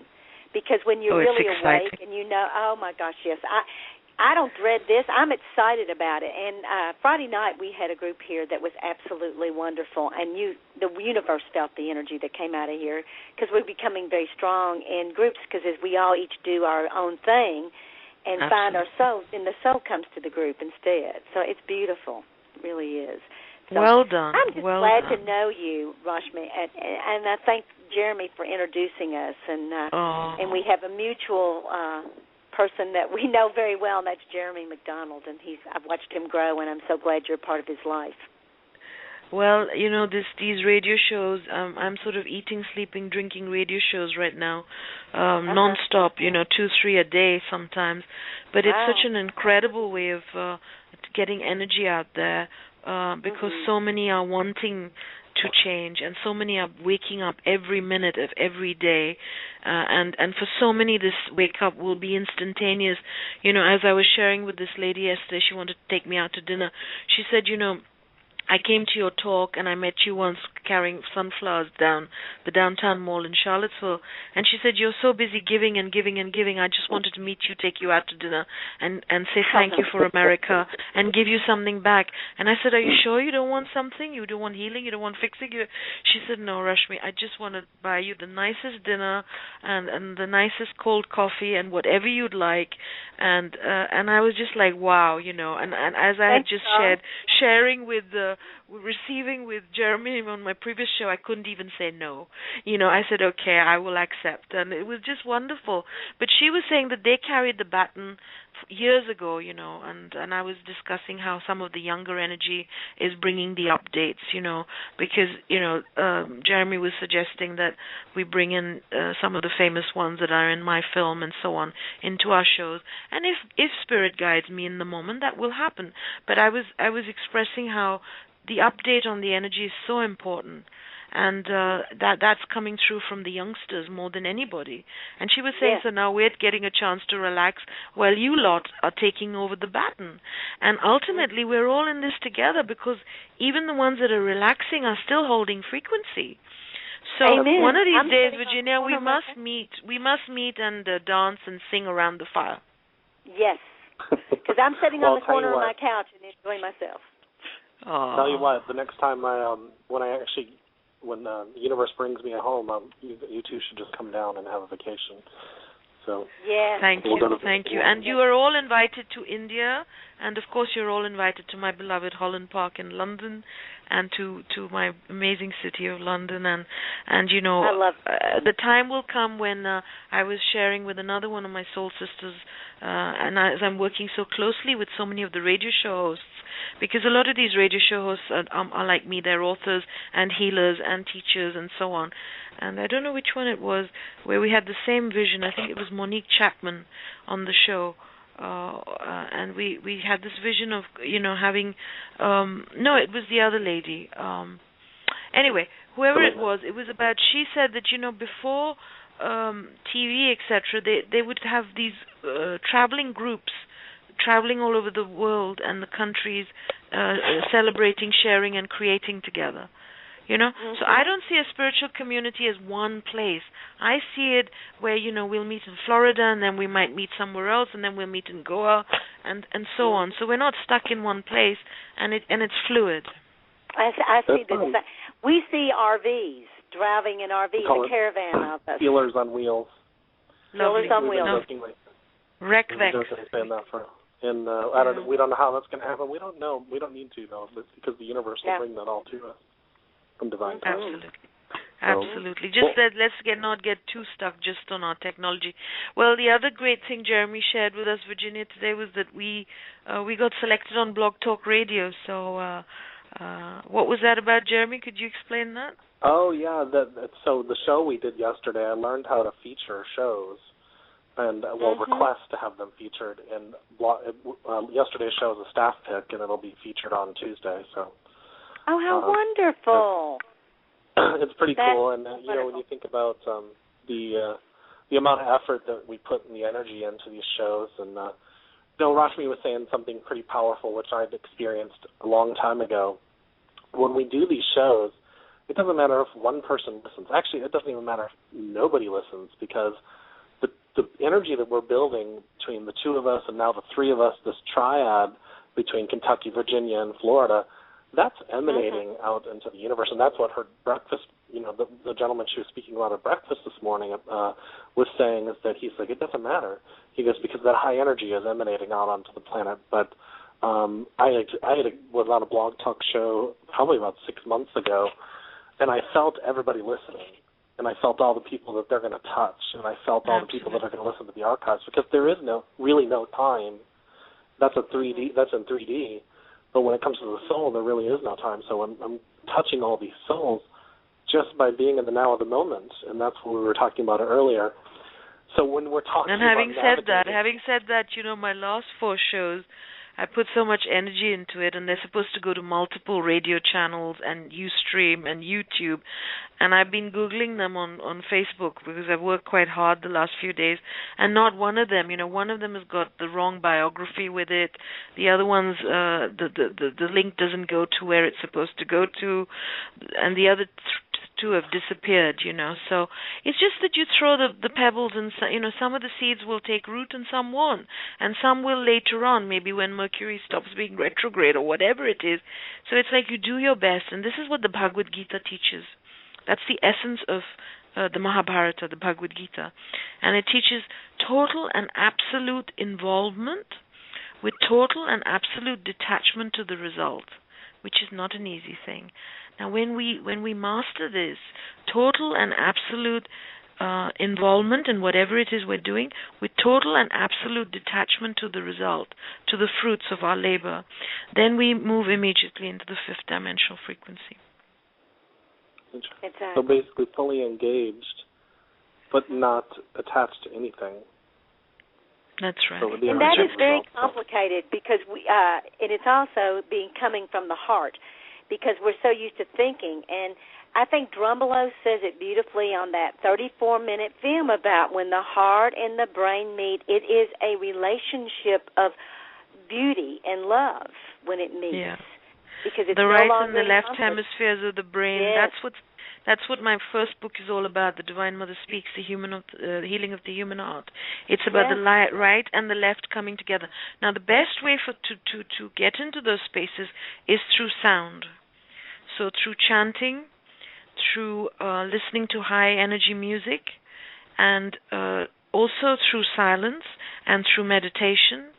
Because when you're really awake and oh my gosh, yes, I don't dread this. I'm excited about it. And Friday night we had a group here that was absolutely wonderful, and the universe felt the energy that came out of here, because we're becoming very strong in groups, because as we all each do our own thing and find our soul, then the soul comes to the group instead. So it's beautiful. It really is. So well done. I'm just glad to know you, Rashmi, and I thank Jeremy for introducing us, and we have a mutual person that we know very well, and that's Jeremy McDonald, and I've watched him grow, and I'm so glad you're a part of his life. Well, these radio shows, I'm sort of eating, sleeping, drinking radio shows right now, nonstop, 2-3 a day sometimes, but it's such an incredible way of getting energy out there. Because so many are wanting to change, and so many are waking up every minute of every day, and for so many this wake up will be instantaneous. As I was sharing with this lady yesterday, she wanted to take me out to dinner. She said, I came to your talk and I met you once carrying sunflowers down the downtown mall in Charlottesville, and she said, you're so busy giving and giving and giving, I just wanted to meet you, take you out to dinner and say thank you for America and give you something back. And I said, are you sure you don't want something? You don't want healing? You don't want fixing? She said, no, Rashmi, I just want to buy you the nicest dinner and the nicest cold coffee and whatever you'd like. And I was just like, wow, and as I had just sharing with receiving with Jeremy on my previous show, I couldn't even say no. I said, okay, I will accept. And it was just wonderful. But she was saying that they carried the baton years ago, and I was discussing how some of the younger energy is bringing the updates, because, Jeremy was suggesting that we bring in some of the famous ones that are in my film and so on into our shows. And if Spirit guides me in the moment, that will happen. But I was expressing how the update on the energy is so important, and that's coming through from the youngsters more than anybody. And she was saying, so now we're getting a chance to relax while you lot are taking over the baton. And ultimately, we're all in this together, because even the ones that are relaxing are still holding frequency. So one of these days, Virginia, we must meet and dance and sing around the fire. Yes, because I'm sitting on the corner of my couch and enjoying myself. Tell you what, the next time when the universe brings me home, you two should just come down and have a vacation. So thank you. And you are all invited to India, and of course you're all invited to my beloved Holland Park in London, and to my amazing city of London. And I love the time will come when I was sharing with another one of my soul sisters, and as I'm working so closely with so many of the radio show hosts, because a lot of these radio show hosts are like me. They're authors and healers and teachers and so on. And I don't know which one it was where we had the same vision. I think it was Monique Chapman on the show. and we had this vision of having no, it was the other lady. Anyway, whoever it was about. She said that before TV, etc., they would have these traveling groups traveling all over the world and the countries, celebrating, sharing, and creating together. So I don't see a spiritual community as one place. I see it where we'll meet in Florida, and then we might meet somewhere else, and then we'll meet in Goa, and so on. So we're not stuck in one place, and it's fluid. I see this. We see RVs driving in RVs, a caravan of us. Healers on wheels. Healers on wheels. Rec-vex. I don't know. We don't know how that's going to happen. We don't know. We don't need to know, because the universe will bring that all to us from divine power. Absolutely. Just let's not get too stuck just on our technology. Well, the other great thing Jeremy shared with us, Virginia, today was that we got selected on Blog Talk Radio. So what was that about, Jeremy? Could you explain that? Oh, yeah. So the show we did yesterday, I learned how to feature shows and request to have them featured. And yesterday's show is a staff pick, and it'll be featured on Tuesday. So. Oh, how wonderful! It's pretty cool, and when you think about the amount of effort that we put in the energy into these shows, and Rashmi was saying something pretty powerful, which I've experienced a long time ago. When we do these shows, it doesn't matter if one person listens. Actually, it doesn't even matter if nobody listens, because the energy that we're building between the two of us and now the three of us, this triad between Kentucky, Virginia, and Florida, that's emanating out into the universe, and that's what her breakfast, the gentleman she was speaking about at breakfast this morning was saying, is that he's like, it doesn't matter. He goes, because that high energy is emanating out onto the planet. But I was on a Blog Talk show probably about 6 months ago, and I felt everybody listening, and I felt all the people that they're going to touch, and I felt all the people that are going to listen to the archives, because there is really no time. That's in 3D. But when it comes to the soul, there really is no time. So I'm touching all these souls just by being in the now of the moment, and that's what we were talking about earlier. So when we're talking and having said that, my last 4 shows, I put so much energy into it, and they're supposed to go to multiple radio channels and Ustream and YouTube, and I've been Googling them on Facebook, because I've worked quite hard the last few days, and not one of them, one of them has got the wrong biography with it, the other ones, the link doesn't go to where it's supposed to go to, and the other two have disappeared, so it's just that you throw the pebbles, and some of the seeds will take root and some won't, and some will later on, maybe when Mercury stops being retrograde or whatever it is. So it's like you do your best, and this is what the Bhagavad Gita teaches. That's the essence of the Mahabharata, the Bhagavad Gita, and it teaches total and absolute involvement with total and absolute detachment to the result, which is not an easy thing. Now, when we master this total and absolute involvement in whatever it is we're doing, with total and absolute detachment to the result, to the fruits of our labor, then we move immediately into the 5th dimensional frequency. Exactly. So basically fully engaged, but not attached to anything. That's right. So and that is very complicated, because and it's also coming from the heart, because we're so used to thinking. And I think Drumbelow says it beautifully on that 34-minute film about when the heart and the brain meet. It is a relationship of beauty and love when it meets. Yeah. Because it's the no right longer and the left hemispheres of the brain. Yes. That's what my first book is all about. The Divine Mother Speaks, the healing of the human heart. It's about the right and the left coming together. Now, the best way to get into those spaces is through sound. So through chanting, through listening to high energy music, and also through silence and through meditation,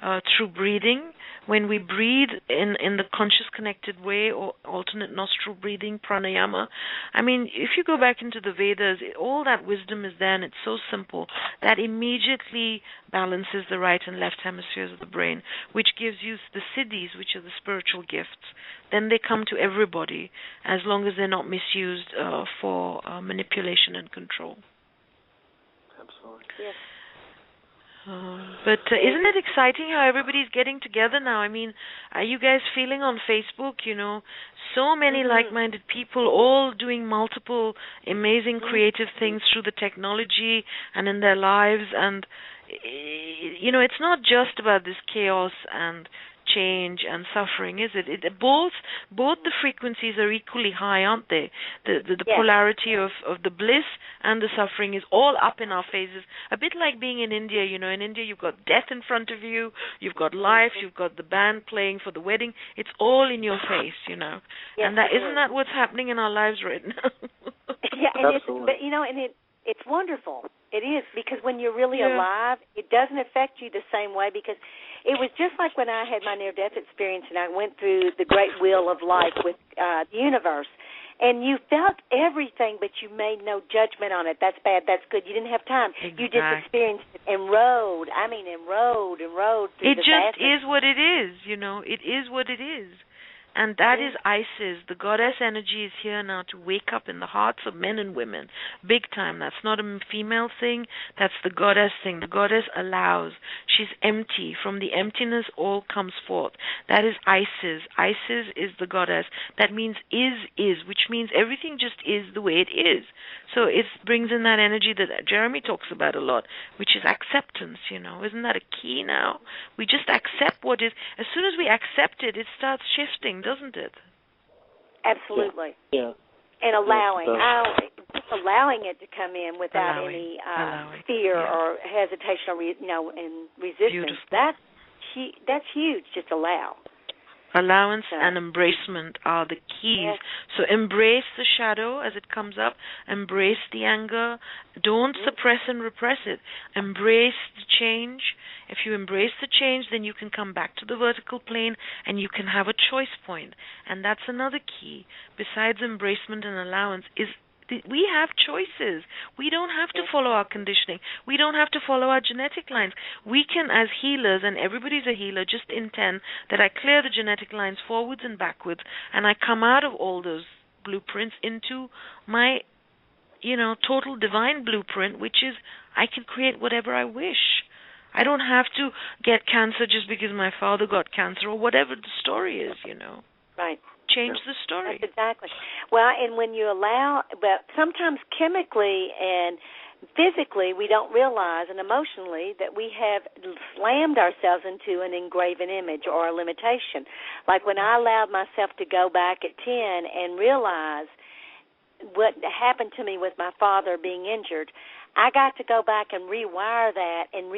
through breathing. When we breathe in the conscious connected way, or alternate nostril breathing, pranayama, I mean, if you go back into the Vedas, all that wisdom is there, and it's so simple. That immediately balances the right and left hemispheres of the brain, which gives you the siddhis, which are the spiritual gifts. Then they come to everybody, as long as they're not misused for manipulation and control. Absolutely. Yes. But isn't it exciting how everybody's getting together now? I mean, are you guys feeling on Facebook, so many like-minded people all doing multiple amazing creative things through the technology and in their lives, and it's not just about this chaos and change and suffering, is it? Both the frequencies are equally high, aren't they? The Yes. polarity of the bliss and the suffering is all up in our faces. A bit like being in India, in India you've got death in front of you, you've got life, you've got the band playing for the wedding. It's all in your face, Yes, and isn't that what's happening in our lives right now? Yeah, and Absolutely. it's wonderful. It is, because when you're really alive, it doesn't affect you the same way, because it was just like when I had my near-death experience and I went through the great wheel of life with the universe, and you felt everything, but you made no judgment on it. That's bad, that's good. You didn't have time. Exactly. You just experienced it and rode through it the just vastness. is what it is, It is what it is. And that is Isis. The goddess energy is here now to wake up in the hearts of men and women. Big time. That's not a female thing. That's the goddess thing. The goddess allows. She's empty. From the emptiness, all comes forth. That is Isis. Isis is the goddess. That means is, which means everything just is the way it is. So it brings in that energy that Jeremy talks about a lot, which is acceptance, Isn't that a key now? We just accept what is. As soon as we accept it, it starts shifting, doesn't it? Absolutely. Yeah. And just allowing it to come in without any fear or hesitation or and resistance. Beautiful. That's huge. Just allow. Allowance and embracement are the keys. Yes. So embrace the shadow as it comes up. Embrace the anger. Don't suppress and repress it. Embrace the change. If you embrace the change, then you can come back to the vertical plane and you can have a choice point. And that's another key. Besides embracement and allowance is we have choices. We don't have to follow our conditioning. We don't have to follow our genetic lines. We can, as healers, and everybody's a healer, just intend that I clear the genetic lines forwards and backwards, and I come out of all those blueprints into my, total divine blueprint, which is I can create whatever I wish. I don't have to get cancer just because my father got cancer or whatever the story is, Right. Change the story. That's exactly. Well, and when you allow, but sometimes chemically and physically we don't realize, and emotionally, that we have slammed ourselves into an engraven image or a limitation. Like when I allowed myself to go back at 10 and realize what happened to me with my father being injured, I got to go back and rewire that and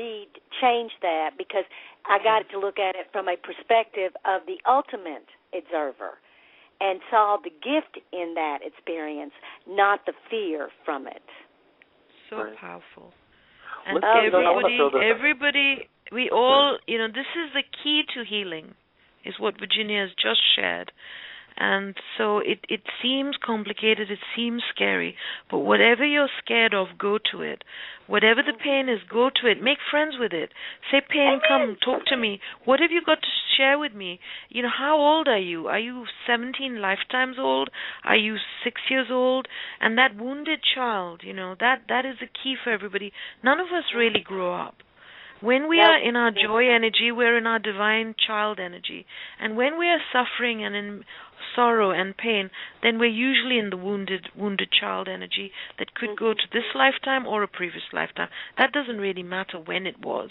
change that, because I got to look at it from a perspective of the ultimate observer and saw the gift in that experience, not the fear from it. So powerful. And everybody, we all, this is the key to healing, is what Virginia has just shared. And so it seems complicated, it seems scary, but whatever you're scared of, go to it. Whatever the pain is, go to it. Make friends with it. Say, pain, come, talk to me. What have you got to share with me? How old are you? Are you 17 lifetimes old? Are you 6 years old? And that wounded child, that is the key for everybody. None of us really grow up. When we are in our joy energy, we're in our divine child energy. And when we are suffering and in sorrow and pain, then we're usually in the wounded child energy that could go to this lifetime or a previous lifetime. That doesn't really matter when it was.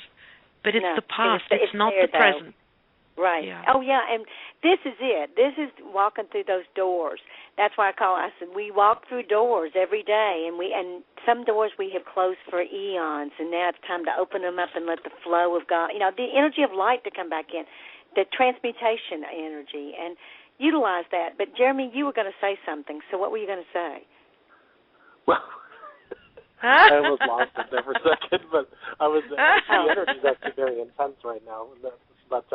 But it's the past. It's not the present. Right. Yeah. Oh, yeah, and this is it. This is walking through those doors. That's why I said we walk through doors every day, and some doors we have closed for eons, and now it's time to open them up and let the flow of God, the energy of light to come back in, the transmutation energy, and utilize that. But, Jeremy, you were going to say something, so what were you going to say? Well, I was lost it there for a second, but the energy is actually very intense right now. But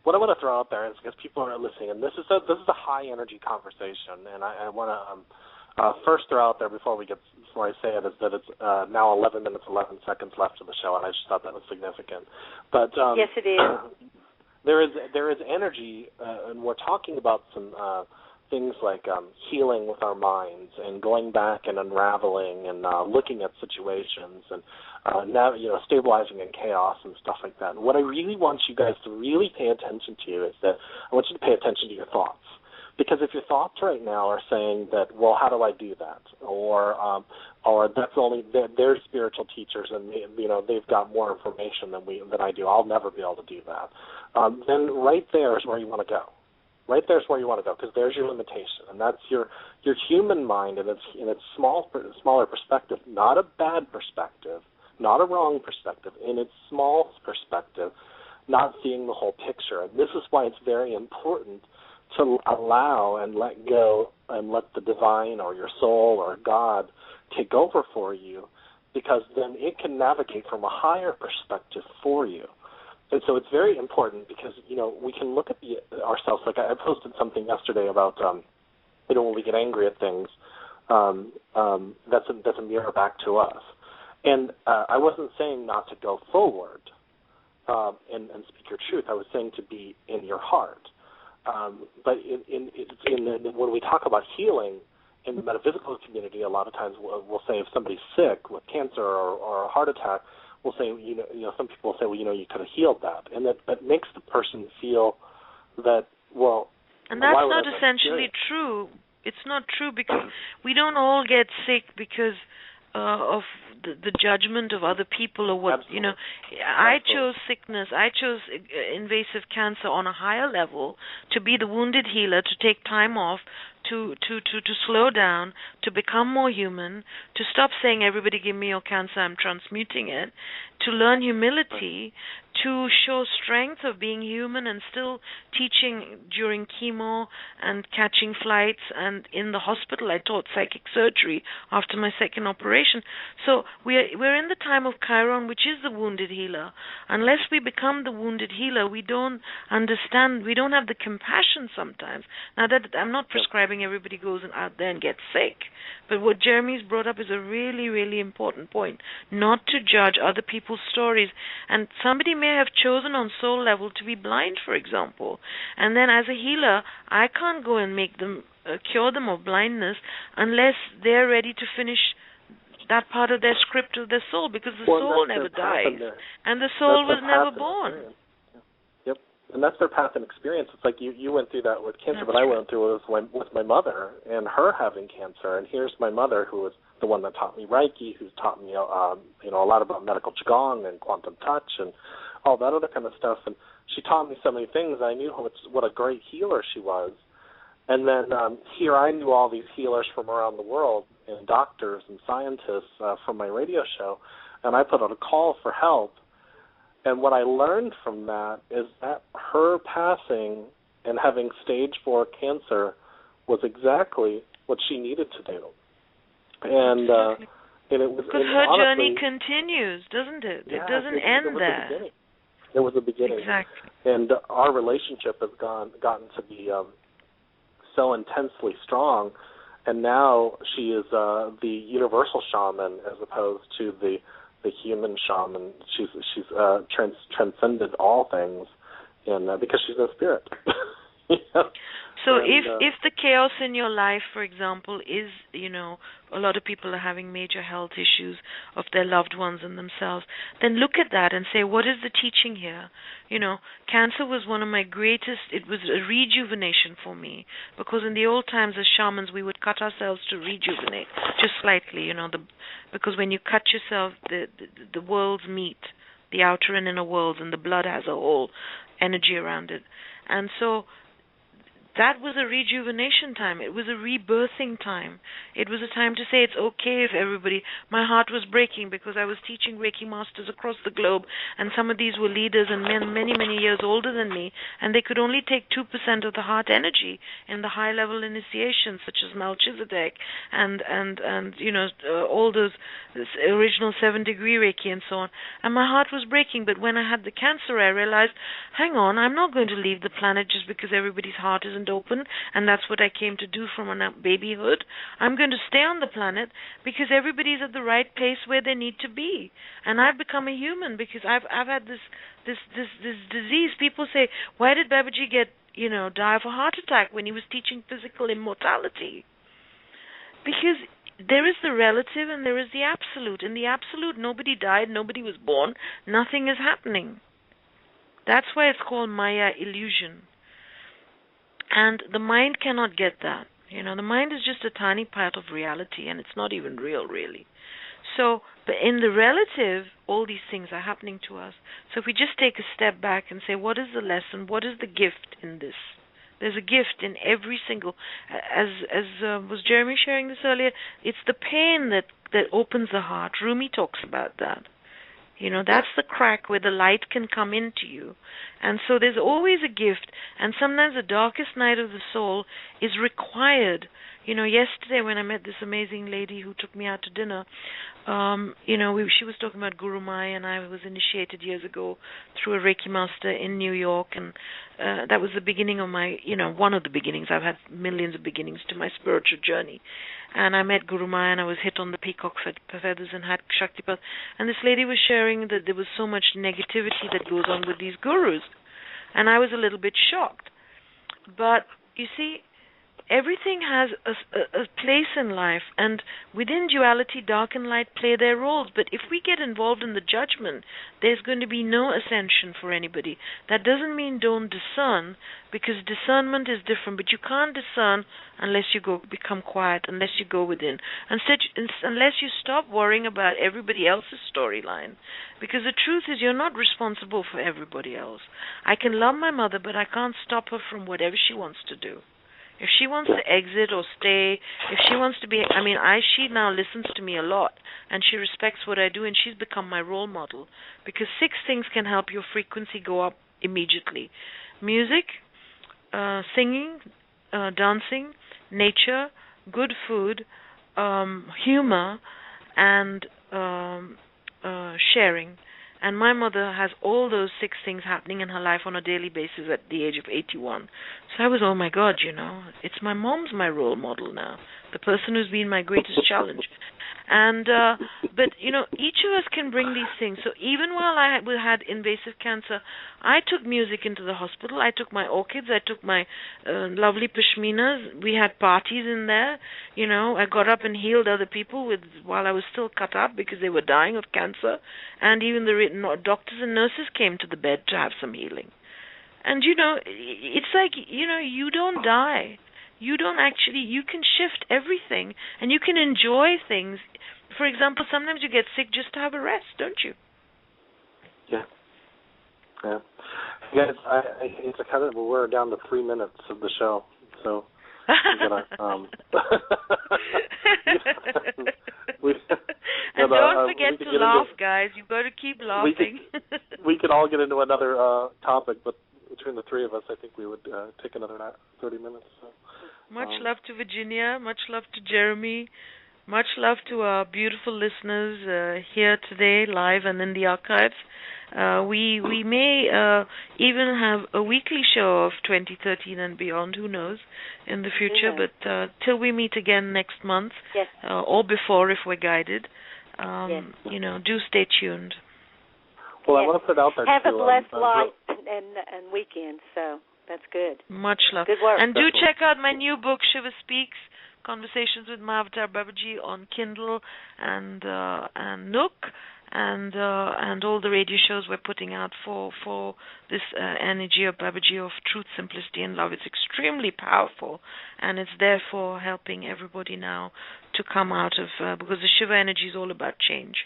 what I want to throw out there is, because people are listening, and this is a high energy conversation, and I want to first throw out there before I say it, is that it's now 11 minutes 11 seconds left of the show, and I just thought that was significant. But yes, it is. There is energy, and we're talking about things like healing with our minds and going back and unraveling and looking at situations and now, stabilizing in chaos and stuff like that. And what I really want you guys to really pay attention to is that I want you to pay attention to your thoughts. Because if your thoughts right now are saying that, well, how do I do that? Or that's only they're spiritual teachers and they've got more information than I do. I'll never be able to do that. Then right there is where you want to go. Right there is where you want to go, because there's your limitation, and that's your human mind in its smaller perspective, not a bad perspective, not a wrong perspective, in its small perspective, not seeing the whole picture. And this is why it's very important to allow and let go and let the divine or your soul or God take over for you, because then it can navigate from a higher perspective for you. And so it's very important because, we can look at ourselves. Like I posted something yesterday about, when we get angry at things, that's a mirror back to us. And I wasn't saying not to go forward and speak your truth. I was saying to be in your heart. But when we talk about healing in the metaphysical community, a lot of times we'll say if somebody's sick with cancer or a heart attack, we'll say, some people will say, well, you could have healed that. And that makes the person feel that, well, and that's not essentially true. It's not true, because we don't all get sick because of the judgment of other people or what. Absolutely. I chose sickness. I chose invasive cancer on a higher level to be the wounded healer, to take time off, to slow down, to become more human, to stop saying everybody give me your cancer, I'm transmuting it, to learn humility, to show strength of being human and still teaching during chemo and catching flights, and in the hospital I taught psychic surgery after my second operation. So we're in the time of Chiron, which is the wounded healer. Unless we become the wounded healer, we don't understand, we don't have the compassion sometimes. Now, that I'm not prescribing everybody goes out there and gets sick, but what Jeremy's brought up is a really, really important point, not to judge other people's stories. And somebody may have chosen on soul level to be blind, for example, and then as a healer, I can't go and make them cure them of blindness unless they're ready to finish that part of their script of their soul, because the soul never dies, and the soul was never born. Yep, and that's their path and experience. It's like you went through that with cancer, That's but I went through it with my mother and her having cancer. And here's my mother, who was the one that taught me Reiki, who's taught me a lot about medical Qigong and quantum touch and all that other kind of stuff. And she taught me so many things. I knew what a great healer she was. And then here I knew all these healers from around the world, and doctors and scientists from my radio show, and I put out a call for help. And what I learned from that is that her passing and having stage 4 cancer was exactly what she needed to do. And it was, because her journey continues, doesn't it? Yeah, it doesn't end there. There was a beginning. Exactly. And our relationship has gotten to be so intensely strong, and now she is the universal shaman as opposed to the human shaman. She's transcended all things, and because she's a spirit. So if the chaos in your life, for example, is, a lot of people are having major health issues of their loved ones and themselves, then look at that and say, what is the teaching here? Cancer was one of my greatest, it was a rejuvenation for me, because in the old times as shamans, we would cut ourselves to rejuvenate, just slightly, because when you cut yourself, the worlds meet, the outer and inner worlds, and the blood has a whole energy around it. And so that was a rejuvenation time. It was a rebirthing time. It was a time to say it's okay if everybody... My heart was breaking because I was teaching Reiki masters across the globe, and some of these were leaders and men many, many years older than me, and they could only take 2% of the heart energy in the high-level initiations, such as Melchizedek and all those original 7-degree Reiki and so on. And my heart was breaking, but when I had the cancer, I realized, hang on, I'm not going to leave the planet just because everybody's heart isn't open, and that's what I came to do from babyhood. I'm going to stay on the planet because everybody's at the right place where they need to be, and I've become a human because I've had this disease. People say, why did Babaji get die of a heart attack when he was teaching physical immortality. Because there is the relative and there is the absolute. In the absolute, nobody died, nobody was born, nothing is happening. That's why it's called Maya, illusion. And the mind cannot get that. The mind is just a tiny part of reality, and it's not even real, really. So, but in the relative, all these things are happening to us. So if we just take a step back and say, what is the lesson? What is the gift in this? There's a gift in every single, as was Jeremy sharing this earlier, it's the pain that opens the heart. Rumi talks about that. That's the crack where the light can come into you. And so there's always a gift. And sometimes the darkest night of the soul is required. Yesterday when I met this amazing lady who took me out to dinner, she was talking about Guru Maya, and I was initiated years ago through a Reiki master in New York, and that was the beginning of my, one of the beginnings. I've had millions of beginnings to my spiritual journey. And I met Guru Maya, and I was hit on the peacock feathers and had Shaktipat. And this lady was sharing that there was so much negativity that goes on with these gurus. And I was a little bit shocked. But, you see, everything has a place in life, and within duality, dark and light play their roles. But if we get involved in the judgment, there's going to be no ascension for anybody. That doesn't mean don't discern, because discernment is different. But you can't discern unless you become quiet, unless you go within, unless you stop worrying about everybody else's storyline. Because the truth is, you're not responsible for everybody else. I can love my mother, but I can't stop her from whatever she wants to do. If she wants to exit or stay, if she wants to be, she now listens to me a lot, and she respects what I do, and she's become my role model. Because 6 things can help your frequency go up immediately. Music, singing, dancing, nature, good food, humor, and sharing. And my mother has all those 6 things happening in her life on a daily basis at the age of 81. So I was, oh my God, it's my mom's my role model now, the person who's been my greatest challenge. And but each of us can bring these things. So even while I had invasive cancer, I took music into the hospital. I took my orchids. I took my lovely pashminas. We had parties in there. I got up and healed other people while I was still cut up because they were dying of cancer. And even the doctors and nurses came to the bed to have some healing. And it's like you don't die. You can shift everything, and you can enjoy things. For example, sometimes you get sick just to have a rest, don't you? Yeah. Guys, it's we're down to 3 minutes of the show, so we're gonna, and don't forget to laugh, guys. You've got to keep laughing. We could all get into another topic, but between the 3 of us, I think we would take another 30 minutes. So. Much love to Virginia. Much love to Jeremy. Much love to our beautiful listeners here today, live and in the archives. We may even have a weekly show of 2013 and beyond. Who knows in the future? But till we meet again next month, or before, if we're guided, do stay tuned. Well, I want to put it out there. Have a blessed life and weekend. So. That's good. Much love. Good work. And do check out my new book, Shiva Speaks, Conversations with Mahavatar Babaji, on Kindle and Nook, and all the radio shows we're putting out for this energy of Babaji of truth, simplicity, and love. It's extremely powerful, and it's therefore helping everybody now to come out of, because the Shiva energy is all about change.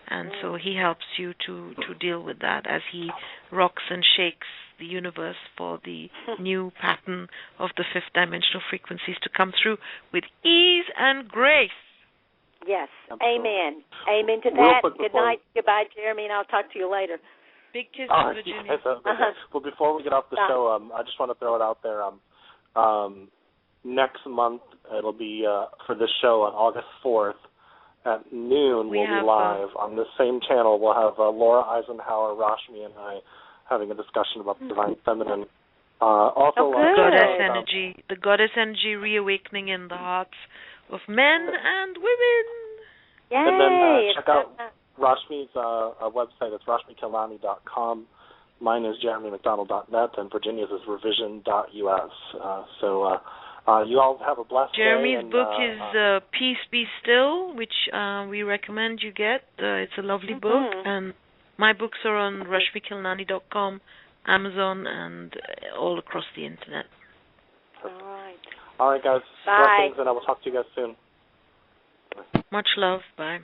And so he helps you to deal with that as he rocks and shakes the universe for the new pattern of the 5th dimensional frequencies to come through with ease and grace. Yes. Amen. Amen to that. Good night. Goodbye, Jeremy, and I'll talk to you later. Big kisses, Virginia. Yes, Well, before we get off the show, I just want to throw it out there. Next month, it'll be for this show on August 4th. At noon, we'll be live on the same channel. We'll have Laura Eisenhower, Rashmi, and I having a discussion about the divine feminine. Also, goddess energy, the goddess energy reawakening in the hearts of men and women. Yay! And then check out Rashmi's website. It's rashmikhilnani.com. Mine is jeremymcdonald.net, and Virginia's is revision.us. You all have a blessed Jeremy's day. book is Peace Be Still, which we recommend you get. It's a lovely book, and my books are on rashmikhilnani.com, Amazon, and all across the internet. All right, guys. Bye. Blessings, and I will talk to you guys soon. Much love. Bye.